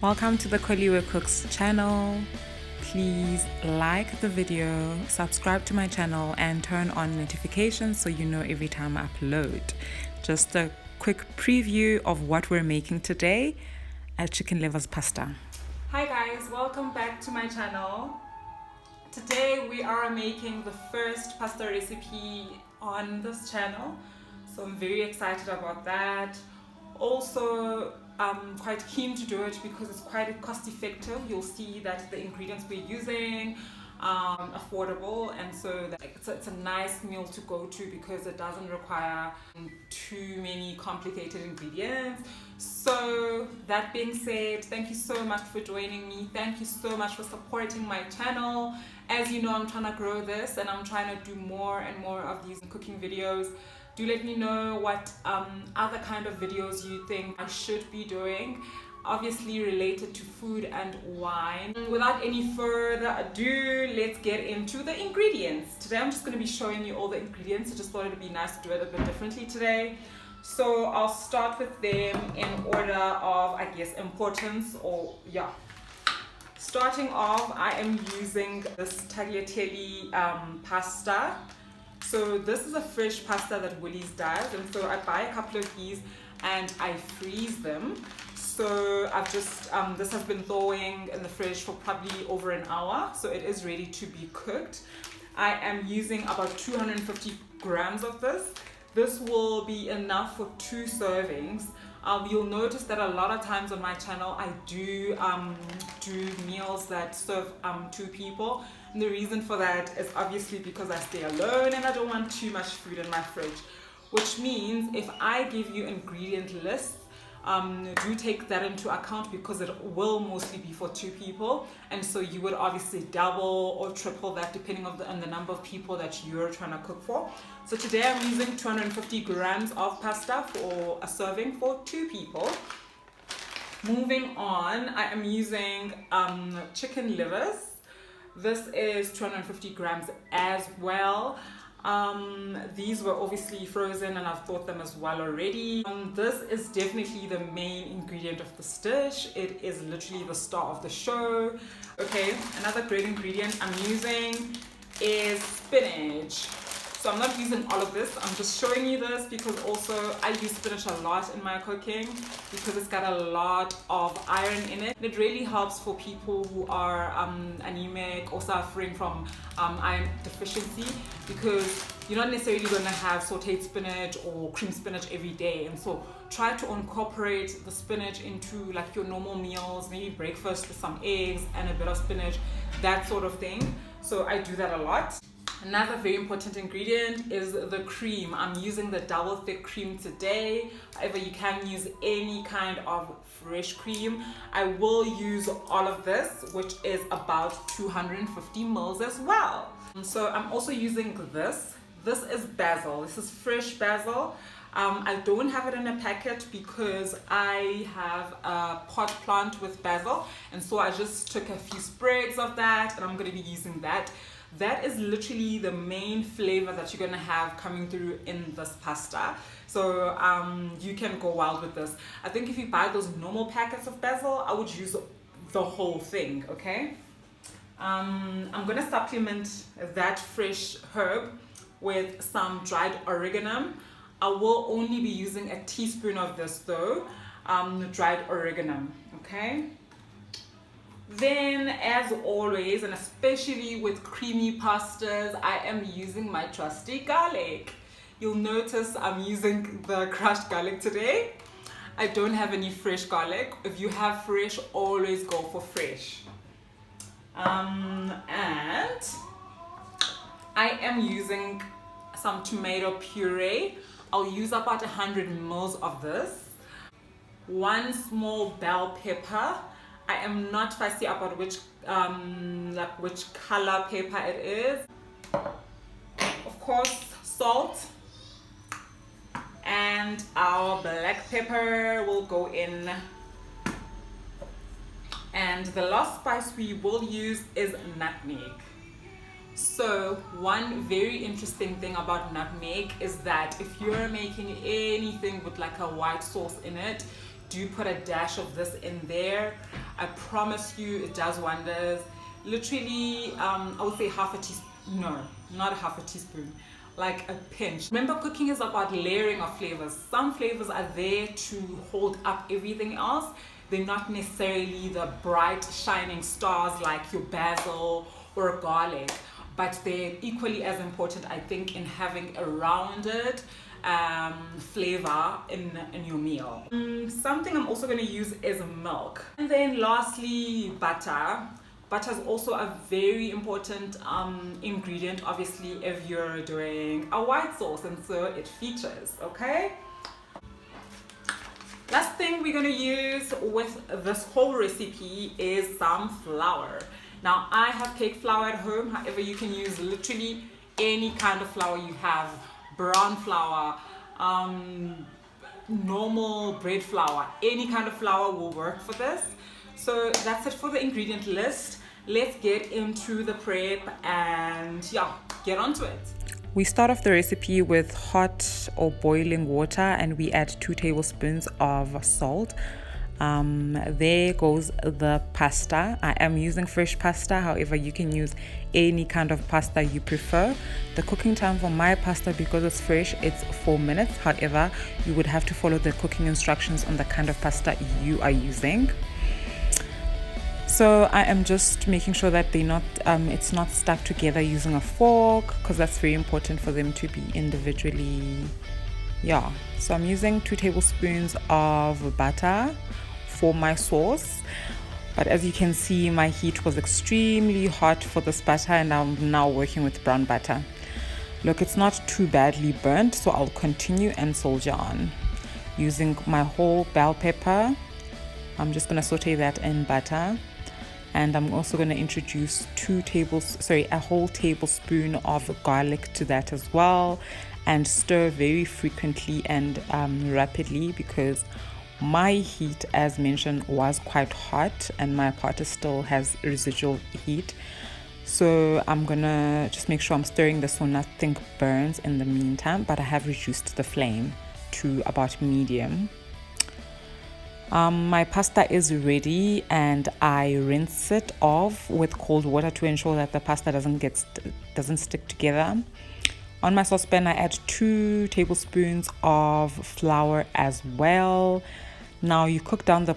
Welcome to the Kholiwe Cooks channel. Please like the video, subscribe to my channel and turn on notifications so you know every time I upload. Just a quick preview of what we're making today, a chicken livers pasta. Hi guys, welcome back to my channel. Today we are making the first pasta recipe on this channel, so I'm very excited about that. Also, I'm quite keen to do it because it's quite cost effective. You'll see that the ingredients we're using are affordable, and so it's a nice meal to go to because it doesn't require too many complicated ingredients. So that being said, thank you so much for joining me. Thank you so much for supporting my channel. As you know, I'm trying to grow this and I'm trying to do more and more of these cooking videos. Do let me know what other kind of videos you think I should be doing, obviously related to food and wine. Without any further ado, let's get into the ingredients. Today I'm just going to be showing you all the ingredients. I just thought it would be nice to do it a bit differently today. So I'll start with them in order of, I guess, importance, or yeah. Starting off, I am using this tagliatelle pasta. So this is a fresh pasta that Woolies does, and so I buy a couple of these and I freeze them. So I've just, this has been thawing in the fridge for probably over an hour, so it is ready to be cooked. I am using about 250 grams of this. This will be enough for 2 servings. You'll notice that a lot of times on my channel I do meals that serve 2 people. And the reason for that is obviously because I stay alone and I don't want too much food in my fridge. Which means if I give you ingredient lists, do take that into account because it will mostly be for 2 people. And so you would obviously double or triple that depending on the number of people that you're trying to cook for. So today I'm using 250 grams of pasta for a serving for 2 people. Moving on, I am using chicken livers. This is 250 grams as well. These were obviously frozen and I've thawed them as well already. This is definitely the main ingredient of this dish. It is literally the star of the show. Okay, another great ingredient I'm using is spinach. So I'm not using all of this, I'm just showing you this because also I use spinach a lot in my cooking because it's got a lot of iron in it. It really helps for people who are anemic or suffering from iron deficiency, because you're not necessarily going to have sauteed spinach or cream spinach every day, and so try to incorporate the spinach into like your normal meals, maybe breakfast with some eggs and a bit of spinach, that sort of thing. So I do that a lot. Another very important ingredient is the cream. I'm using the double thick cream today. However, you can use any kind of fresh cream. I will use all of this, which is about 250 mils as well. So I'm also using this. This is basil. This is fresh basil. I don't have it in a packet because I have a pot plant with basil, and so I just took a few sprigs of that and I'm going to be using that. That is literally the main flavor that you're gonna have coming through in this pasta. So you can go wild with this. I think if you buy those normal packets of basil, I would use the whole thing, okay? I'm gonna supplement that fresh herb with some dried oregano. I will only be using a teaspoon of this though, dried oregano, okay? Then, as always, and especially with creamy pastas, I am using my trusty garlic. You'll notice I'm using the crushed garlic today. I don't have any fresh garlic. If you have fresh, always go for fresh. And I am using some tomato puree. I'll use about 100 mils of this. 1 small bell pepper. I am not fussy about which color pepper it is. Of course, salt, and our black pepper will go in. And the last spice we will use is nutmeg. So one very interesting thing about nutmeg is that if you're making anything with like a white sauce in it, do put a dash of this in there. I promise you it does wonders. Literally, I would say half a teaspoon, no, not a half a teaspoon, like a pinch. Remember, cooking is about layering of flavors. Some flavors are there to hold up everything else. They're not necessarily the bright shining stars like your basil or garlic, but they're equally as important, I think, in having a rounded flavor in your meal. Something I'm also going to use is milk. And then lastly, butter. Butter is also a very important ingredient, obviously, if you're doing a white sauce, and so it features, okay? Last thing we're going to use with this whole recipe is some flour. Now, I have cake flour at home. However, you can use literally any kind of flour you have. Brown flour, normal bread flour, any kind of flour will work for this. So that's it for the ingredient list. Let's get into the prep and yeah, get onto it. We start off the recipe with hot or boiling water, and we add 2 tablespoons of salt. There goes the pasta. I am using fresh pasta, however you can use any kind of pasta you prefer. The cooking time for my pasta, because it's fresh, it's 4 minutes. However, you would have to follow the cooking instructions on the kind of pasta you are using. So I am just making sure that it's not stuck together using a fork, because that's very important for them to be individually. Yeah, so I'm using 2 tablespoons of butter for my sauce, but as you can see, my heat was extremely hot for this butter, and I'm now working with brown butter. Look, it's not too badly burnt, so I'll continue and soldier on. Using my whole bell pepper, I'm just going to saute that in butter, and I'm also going to introduce a whole tablespoon of garlic to that as well, and stir very frequently and rapidly, because my heat, as mentioned, was quite hot and my pot still has residual heat. So I'm gonna just make sure I'm stirring this so nothing burns in the meantime, but I have reduced the flame to about medium. My pasta is ready, and I rinse it off with cold water to ensure that the pasta doesn't stick together. On my saucepan, I add 2 tablespoons of flour as well. Now you cook down the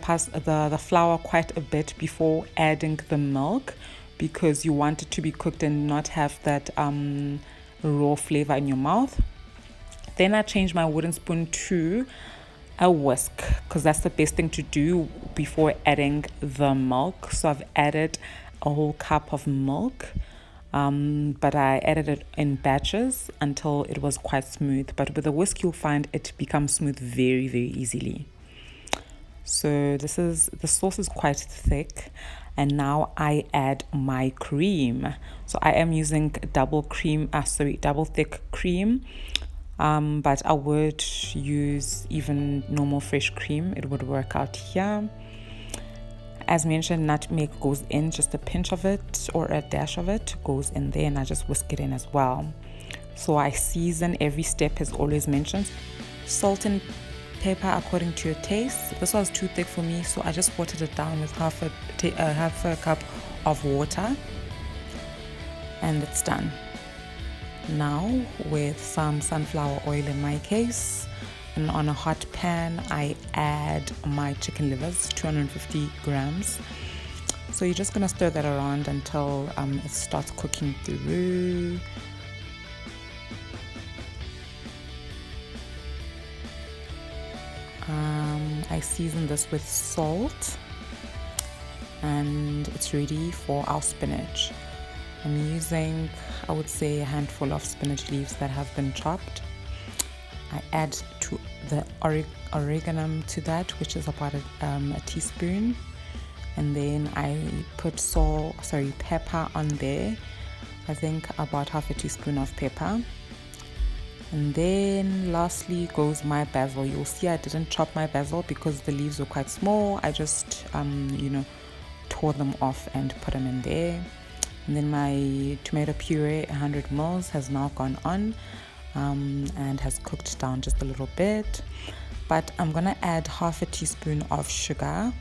flour quite a bit before adding the milk, because you want it to be cooked and not have that raw flavor in your mouth. Then I change my wooden spoon to a whisk, because that's the best thing to do before adding the milk. So I've added a whole cup of milk, but I added it in batches until it was quite smooth. But with a whisk, you'll find it becomes smooth very, very easily. So the sauce is quite thick, and now I add my cream. So I am using double thick cream, but I would use even normal fresh cream. It would work out here. As mentioned, nutmeg goes in, just a pinch of it or a dash of it goes in there, and I just whisk it in as well. So I season every step as always mentioned. Salt and pepper according to your taste. This was too thick for me, so I just watered it down with half a cup of water, and it's done. Now with some sunflower oil in my case, and on a hot pan I add my chicken livers, 250 grams. So you're just gonna stir that around until it starts cooking through. I season this with salt, and it's ready for our spinach. I'm using, I would say, a handful of spinach leaves that have been chopped. I add to the oregano to that, which is about a teaspoon, and then I put pepper on there. I think about half a teaspoon of pepper. And then lastly goes my basil. You'll see I didn't chop my basil because the leaves were quite small. I just tore them off and put them in there. And then my tomato puree, 100 mils, has now gone on and has cooked down just a little bit. But I'm gonna add half a teaspoon of sugar.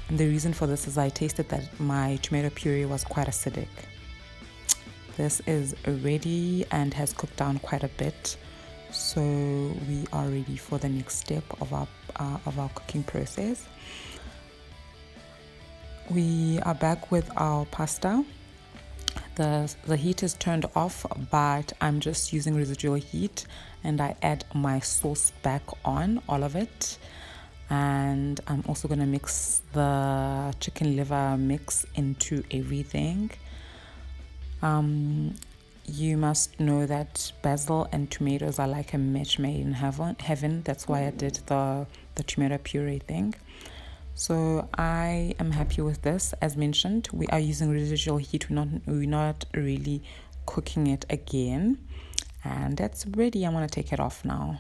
And the reason for this is I tasted that my tomato puree was quite acidic. This is ready and has cooked down quite a bit. So we are ready for the next step of our cooking process. We are back with our pasta. The heat is turned off, but I'm just using residual heat, and I add my sauce back on, all of it. And I'm also going to mix the chicken liver mix into everything. You must know that basil and tomatoes are like a match made in heaven. That's why I did the tomato puree thing. So I am happy with this. As mentioned, we are using residual heat. We're not really cooking it again. And that's ready. I'm going to take it off now.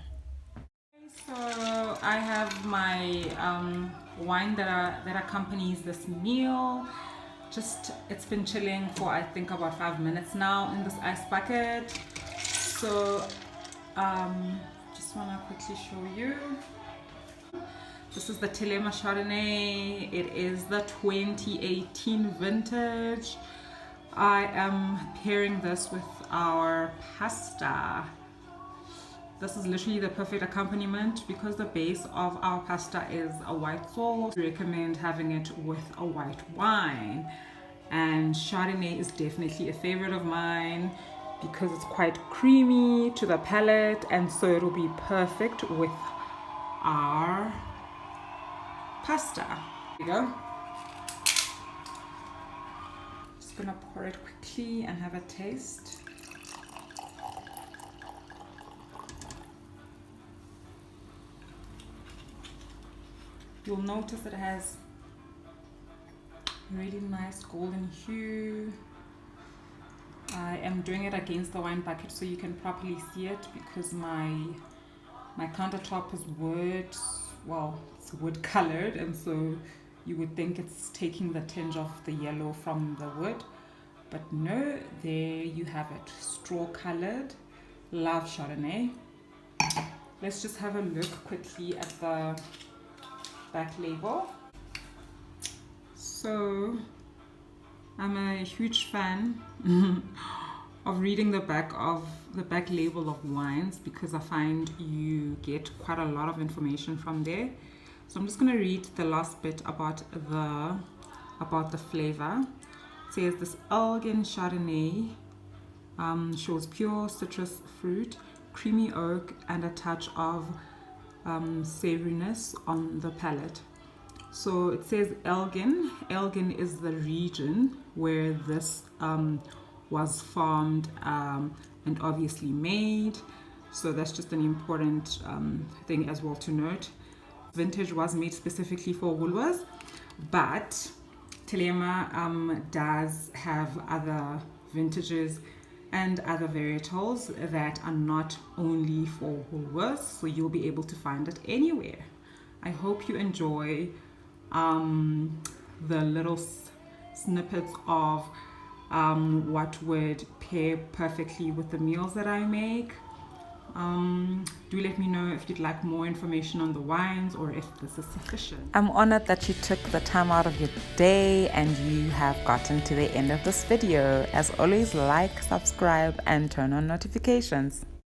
So I have my wine that accompanies this meal. It's been chilling for I think about 5 minutes now in this ice bucket. So just want to quickly show you. This is the Kholiwe Chardonnay. It is the 2018 vintage. I am pairing this with our pasta. This is literally the perfect accompaniment because the base of our pasta is a white sauce. I recommend having it with a white wine. And Chardonnay is definitely a favorite of mine because it's quite creamy to the palate, and so it'll be perfect with our pasta. There you go. Just gonna pour it quickly and have a taste. You'll notice it has really nice golden hue. I am doing it against the wine bucket so you can properly see it because my countertop is wood. Well, it's wood colored, and so you would think it's taking the tinge of the yellow from the wood, but no, there you have it, straw colored. Love Chardonnay. Let's just have a look quickly at the back label. So I'm a huge fan of reading the back label of wines because I find you get quite a lot of information from there. So I'm just going to read the last bit about the flavor. It says this Elgin Chardonnay shows pure citrus fruit, creamy oak, and a touch of savoriness on the palate. So it says Elgin. Elgin is the region where this was farmed and obviously made. So that's just an important thing as well to note. Vintage was made specifically for Woolworths, but Kholiwe does have other vintages and other varietals that are not only for Woolworths, so you'll be able to find it anywhere. I hope you enjoy the little snippets of what would pair perfectly with the meals that I make. Do let me know if you'd like more information on the wines or if this is sufficient. I'm honored that you took the time out of your day and you have gotten to the end of this video. As always, like, subscribe, and turn on notifications.